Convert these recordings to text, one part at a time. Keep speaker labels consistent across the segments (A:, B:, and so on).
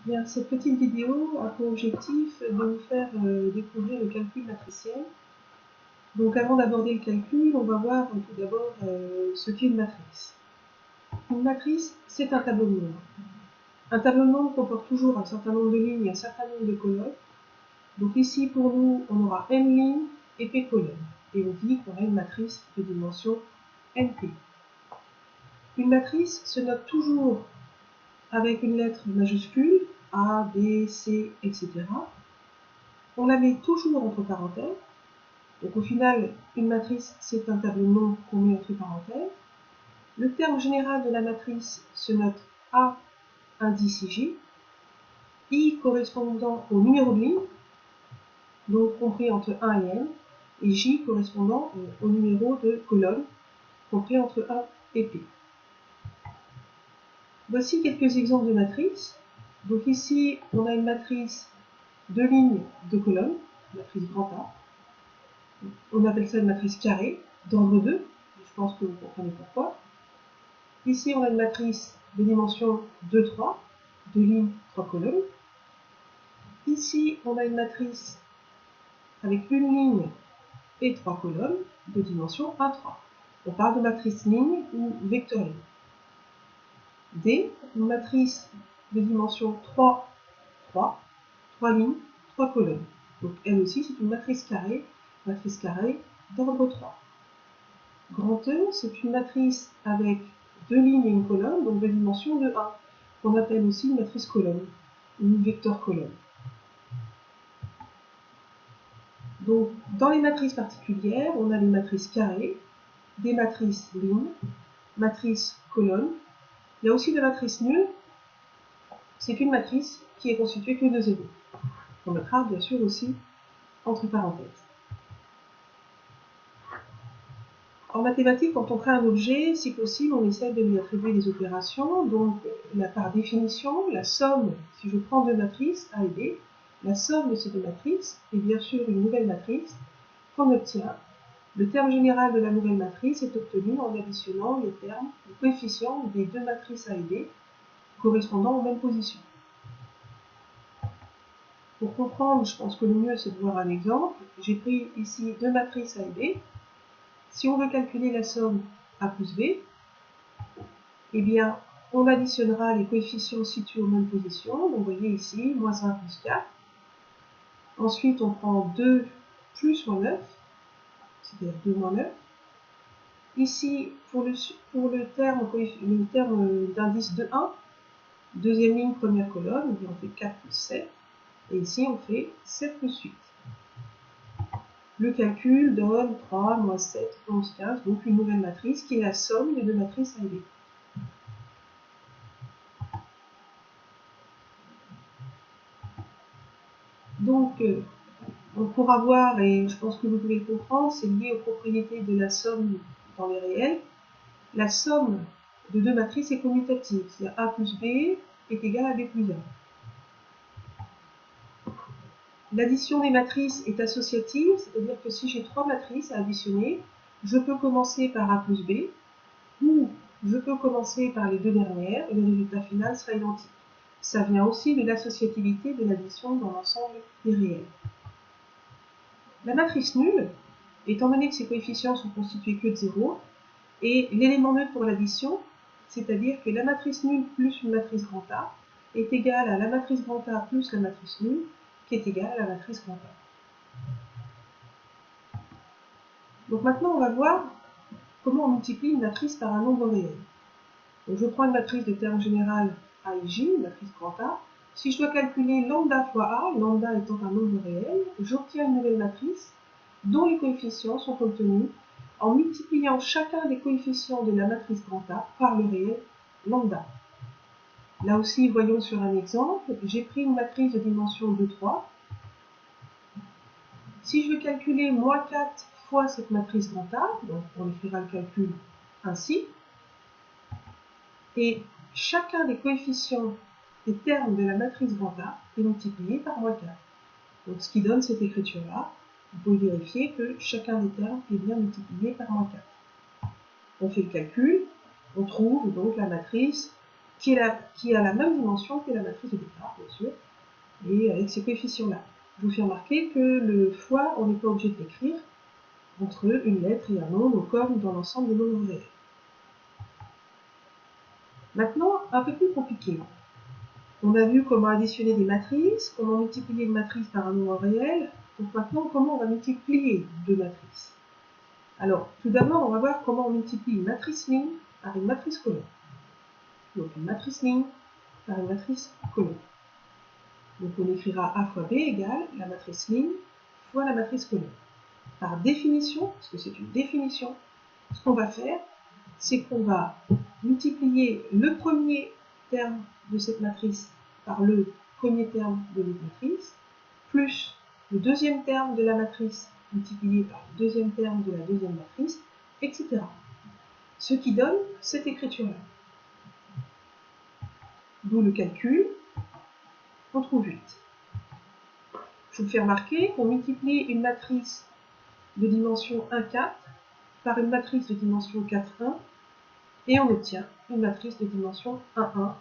A: Bien, cette petite vidéo a pour objectif de vous faire découvrir le calcul matriciel. Donc avant d'aborder le calcul, on va voir tout d'abord ce qu'est une matrice. Une matrice, c'est un tableau de nombres. Un tableau de nombres comporte toujours un certain nombre de lignes et un certain nombre de colonnes. Donc ici, pour nous, on aura n lignes et p colonnes. Et on dit qu'on a une matrice de dimension np. Une matrice se note toujours avec une lettre majuscule, A, B, C, etc. On la met toujours entre parenthèses. Donc au final, une matrice, c'est un tableau de nombres qu'on met entre parenthèses. Le terme général de la matrice se note A indice J, I correspondant au numéro de ligne, donc compris entre 1 et n, et J correspondant au numéro de colonne, compris entre 1 et P. Voici quelques exemples de matrices. Donc ici, on a une matrice de lignes, de colonnes, matrice grand A. On appelle ça une matrice carrée, d'ordre 2. Je pense que vous comprenez pourquoi. Ici, on a une matrice de dimension 2, 3, 2 lignes, 3 colonnes. Ici, on a une matrice avec une ligne et 3 colonnes de dimension 1, 3. On parle de matrice ligne ou vectorielle. D, une matrice de dimension 3, 3, 3 lignes, 3 colonnes. Donc elle aussi, c'est une matrice carrée d'ordre 3. Grand E, c'est une matrice avec 2 lignes et une colonne, donc de dimension de 1, qu'on appelle aussi une matrice colonne, ou une vecteur colonne. Donc, dans les matrices particulières, on a les matrices carrées, des matrices lignes, matrices colonnes. Il y a aussi des matrices nulles. C'est une matrice qui est constituée que de zéros. On mettra bien sûr aussi entre parenthèses. En mathématiques, quand on crée un objet, si possible, on essaie de lui attribuer des opérations. Donc, par définition, la somme, si je prends deux matrices, A et B, la somme de ces deux matrices est bien sûr une nouvelle matrice qu'on obtient. Le terme général de la nouvelle matrice est obtenu en additionnant les coefficients des deux matrices A et B correspondant aux mêmes positions. Pour comprendre, je pense que le mieux c'est de voir un exemple. J'ai pris ici deux matrices A et B. Si on veut calculer la somme A plus B, eh bien, on additionnera les coefficients situés aux mêmes positions. Donc, vous voyez ici, moins 1 plus 4. Ensuite, on prend 2 plus moins 9, c'est-à-dire 2 moins 9. Ici, pour le terme d'indice de 1, deuxième ligne, première colonne, on fait 4 plus 7. Et ici, on fait 7 plus 8. Le calcul donne 3, moins 7, 11, 15, donc une nouvelle matrice qui est la somme des deux matrices A et B. Donc, on pourra voir, et je pense que vous pouvez le comprendre, c'est lié aux propriétés de la somme dans les réels. La somme de deux matrices est commutative, c'est-à-dire A plus B est égal à B plus 1. L'addition des matrices est associative, c'est-à-dire que si j'ai trois matrices à additionner, je peux commencer par A plus B, ou je peux commencer par les deux dernières, et le résultat final sera identique. Ça vient aussi de l'associativité de l'addition dans l'ensemble des réels. La matrice nulle, étant donné que ses coefficients sont constitués que de 0, est l'élément neutre pour l'addition, c'est-à-dire que la matrice nulle plus une matrice grand A est égale à la matrice grand A plus la matrice nulle, qui est égale à la matrice grand A. Donc maintenant, on va voir comment on multiplie une matrice par un nombre réel. Donc je prends une matrice de terme général A et J, une matrice grand A. Si je dois calculer lambda fois A, lambda étant un nombre réel, j'obtiens une nouvelle matrice dont les coefficients sont obtenus en multipliant chacun des coefficients de la matrice grand A par le réel lambda. Là aussi, voyons sur un exemple, j'ai pris une matrice de dimension 2, 3. Si je veux calculer moins 4 fois cette matrice grand A, donc on écrira le calcul ainsi, et chacun des coefficients des termes de la matrice grand A est multiplié par moins 4. Donc ce qui donne cette écriture-là, vous pouvez vérifier que chacun des termes est bien multiplié par moins 4. On fait le calcul, on trouve donc la matrice qui a la même dimension que la matrice de départ, bien sûr. et avec ces coefficients-là. Je vous fais remarquer que le fois, on n'est pas obligé de l'écrire entre une lettre et un nombre, comme dans l'ensemble des nombres réels. Maintenant, un peu plus compliqué. On a vu comment additionner des matrices, comment multiplier une matrice par un nombre réel. Donc maintenant, comment on va multiplier deux matrices. Alors, tout d'abord, on va voir comment on multiplie une matrice ligne par une matrice colonne. Donc, une matrice ligne par une matrice colonne. Donc, on écrira A fois B égale la matrice ligne fois la matrice colonne. Par définition, parce que c'est une définition, ce qu'on va faire, c'est qu'on va multiplier le premier terme de cette matrice par le premier terme de l'autre matrice, plus le deuxième terme de la matrice multiplié par le deuxième terme de la deuxième matrice, etc. Ce qui donne cette écriture-là. D'où le calcul, on trouve 8. Je vous fais remarquer qu'on multiplie une matrice de dimension 1, 4 par une matrice de dimension 4, 1, et on obtient une matrice de dimension 1, 1.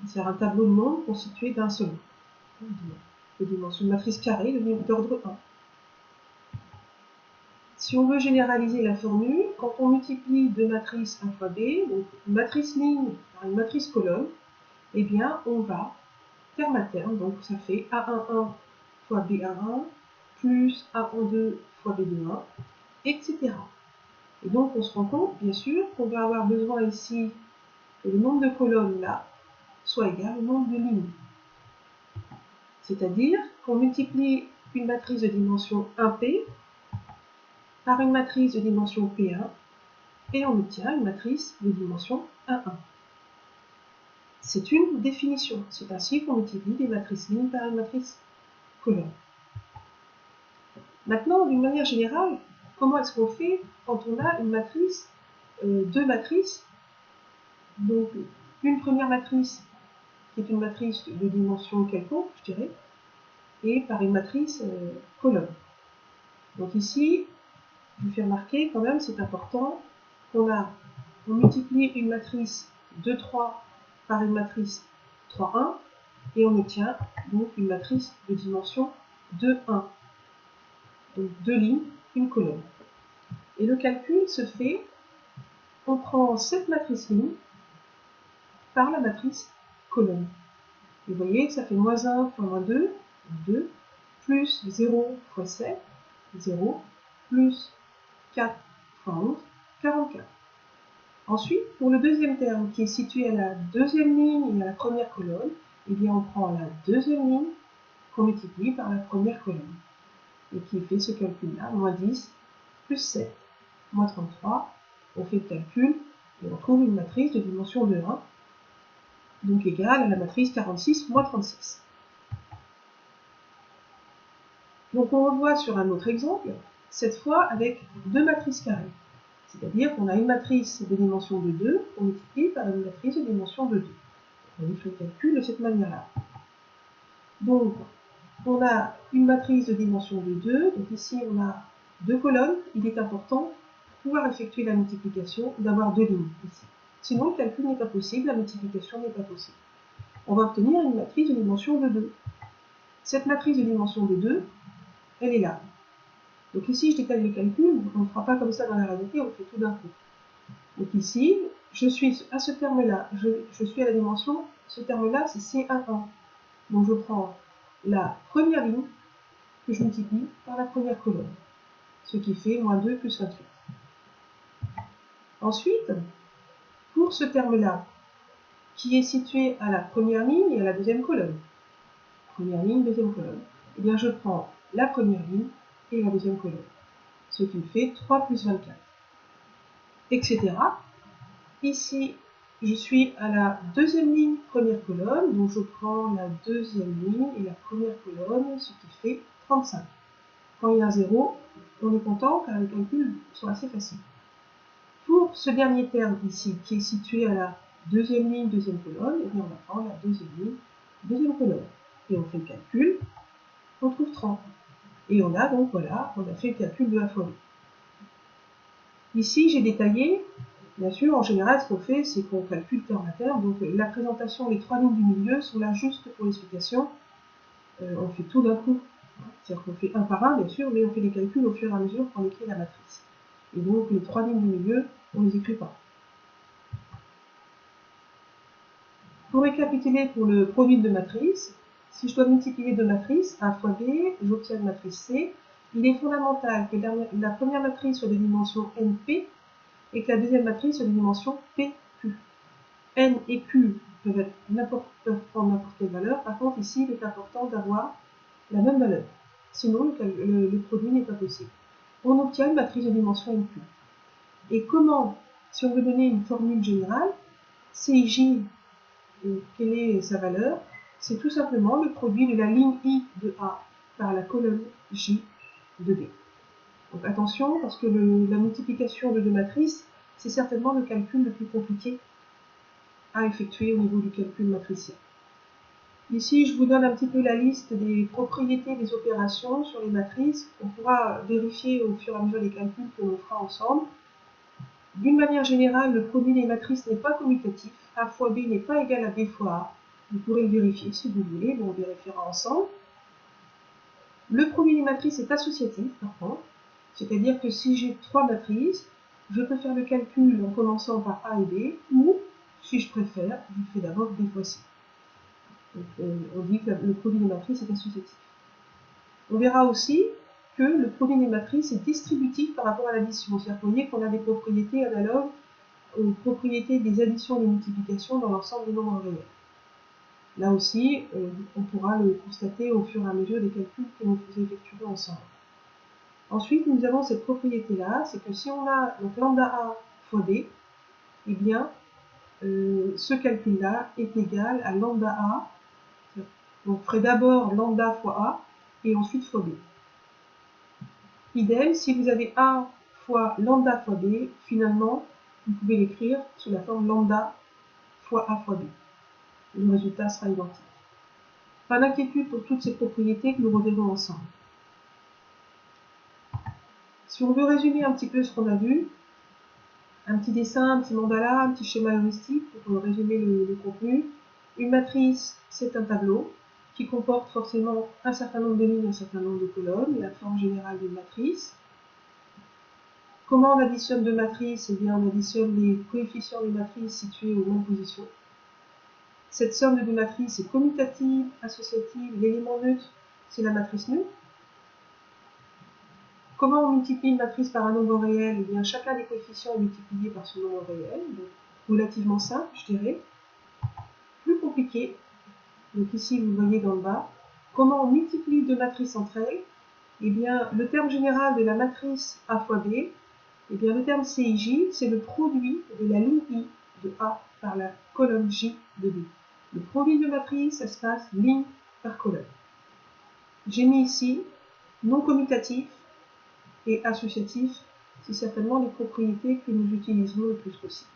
A: C'est un tableau de nombres constitué d'un seul nombre, de dimension de matrice carrée d'ordre 1. Si on veut généraliser la formule, quand on multiplie deux matrices A fois B, donc une matrice ligne par une matrice colonne, eh bien on va terme à terme, donc ça fait A11 fois B11 plus A12 fois B21, etc. Et donc on se rend compte, bien sûr, qu'on va avoir besoin ici que le nombre de colonnes là soit égal au nombre de lignes. C'est-à-dire qu'on multiplie une matrice de dimension 1P par une matrice de dimension P1 et on obtient une matrice de dimension 1,1. C'est une définition. C'est ainsi qu'on multiplie des matrices lignes par une matrice colonne. Maintenant, d'une manière générale, comment est-ce qu'on fait quand on a une matrice, deux matrices, donc une première matrice qui est une matrice de dimension quelconque, je dirais, et par une matrice colonne. Donc ici, je vous fais remarquer quand même, c'est important, on multiplie une matrice 2, 3 par une matrice 3, 1, et on obtient donc une matrice de dimension 2, 1. Donc deux lignes, une colonne. Et le calcul se fait, on prend cette matrice ligne par la matrice colonne. Et vous voyez, ça fait moins 1 fois moins 2, 2, plus 0 fois 7, 0, plus 4 fois 11, 44. Ensuite, pour le deuxième terme qui est situé à la deuxième ligne et à la première colonne, eh bien on prend la deuxième ligne qu'on multiplie par la première colonne. Et qui fait ce calcul-là, moins 10 plus 7, moins 33. On fait le calcul et on trouve une matrice de dimension de 1, donc égale à la matrice 46 moins 36. Donc on revoit sur un autre exemple, cette fois avec deux matrices carrées. C'est-à-dire qu'on a une matrice de dimension de 2, on multiplie par une matrice de dimension de 2. On fait le calcul de cette manière-là. Donc, on a une matrice de dimension de 2, donc ici on a deux colonnes. Il est important, pour pouvoir effectuer la multiplication, d'avoir deux lignes ici. Sinon, le calcul n'est pas possible, la multiplication n'est pas possible. On va obtenir une matrice de dimension de 2. Cette matrice de dimension de 2, elle est là. Donc ici, je détaille le calcul, on ne fera pas comme ça dans la réalité, on le fait tout d'un coup. Donc ici, je suis à ce terme-là, je suis à la dimension, ce terme-là, c'est C11. Donc je prends la première ligne que je multiplie par la première colonne, ce qui fait moins 2 plus 28. Ensuite, pour ce terme-là, qui est situé à la première ligne et à la deuxième colonne, première ligne, deuxième colonne, eh bien je prends la première ligne et la deuxième colonne, ce qui fait 3 plus 24, etc. Ici, je suis à la deuxième ligne, première colonne, donc je prends la deuxième ligne et la première colonne, ce qui fait 35. Quand il y a un 0, on est content car les calculs sont assez faciles. Pour ce dernier terme ici, qui est situé à la deuxième ligne, deuxième colonne, et bien on va prendre la deuxième ligne, deuxième colonne. Et on fait le calcul, on trouve 30. Et on a donc, voilà, on a fait le calcul de A fois B. Ici, j'ai détaillé, bien sûr, en général, ce qu'on fait, c'est qu'on calcule terme à terme. Donc la présentation, les trois lignes du milieu sont là juste pour l'explication. on fait tout d'un coup. C'est-à-dire qu'on fait un par un, bien sûr, mais on fait des calculs au fur et à mesure qu'on écrit la matrice. Et donc, les 3 lignes du milieu, on ne les écrit pas. Pour récapituler pour le produit de matrice, si je dois multiplier deux matrices, A fois B, j'obtiens une matrice C. Il est fondamental que la première matrice soit de dimension NP et que la deuxième matrice soit de dimension PQ. N et Q peuvent prendre n'importe quelle valeur. Par contre, ici, il est important d'avoir la même valeur. Sinon, le produit n'est pas possible. On obtient une matrice de dimension NQ. Et comment, si on veut donner une formule générale, CJ, quelle est sa valeur? C'est tout simplement le produit de la ligne I de A par la colonne J de B. Donc attention, parce que la multiplication de deux matrices, c'est certainement le calcul le plus compliqué à effectuer au niveau du calcul matricien. Ici, je vous donne un petit peu la liste des propriétés des opérations sur les matrices. On pourra vérifier au fur et à mesure des calculs que l'on fera ensemble. D'une manière générale, le produit des matrices n'est pas commutatif. A fois B n'est pas égal à B fois A. Vous pourrez le vérifier si vous voulez, on vérifiera ensemble. Le produit des matrices est associatif, par contre. C'est-à-dire que si j'ai trois matrices, je peux faire le calcul en commençant par A et B, ou, si je préfère, je fais d'abord B fois C. Donc, on dit que le produit des matrices est associatif. On verra aussi que le produit des matrices est distributif par rapport à l'addition. C'est-à-dire qu'on voit qu'on a des propriétés analogues aux propriétés des additions et des multiplications dans l'ensemble des nombres réels. Là aussi, on pourra le constater au fur et à mesure des calculs que nous effectuerons ensemble. Ensuite, nous avons cette propriété-là, c'est que si on a donc lambda A fois B, eh bien, ce calcul-là est égal à lambda A. Donc, on ferait d'abord lambda fois A, et ensuite fois B. Idem, si vous avez A fois lambda fois B, finalement, vous pouvez l'écrire sous la forme lambda fois A fois B. Le résultat sera identique. Pas d'inquiétude pour toutes ces propriétés que nous reverrons ensemble. Si on veut résumer un petit peu ce qu'on a vu, un petit dessin, un petit mandala, un petit schéma heuristique pour résumer le contenu. Une matrice, c'est un tableau qui comporte forcément un certain nombre de lignes, un certain nombre de colonnes, la forme générale d'une matrice. Comment on additionne deux matrices? Eh bien, on additionne les coefficients des matrices situés aux mêmes positions. Cette somme de deux matrices est commutative, associative, l'élément neutre, c'est la matrice nulle. Comment on multiplie une matrice par un nombre réel? Eh bien, chacun des coefficients est multiplié par ce nombre réel, donc relativement simple, je dirais. Plus compliqué, donc ici vous voyez dans le bas, comment on multiplie deux matrices entre elles? Eh bien, le terme général de la matrice A fois B, eh bien, le terme CIJ, c'est le produit de la ligne I de A par la colonne J de B. Le produit de matrice, ça se passe ligne par colonne. J'ai mis ici non commutatif et associatif, c'est certainement les propriétés que nous utilisons le plus possible.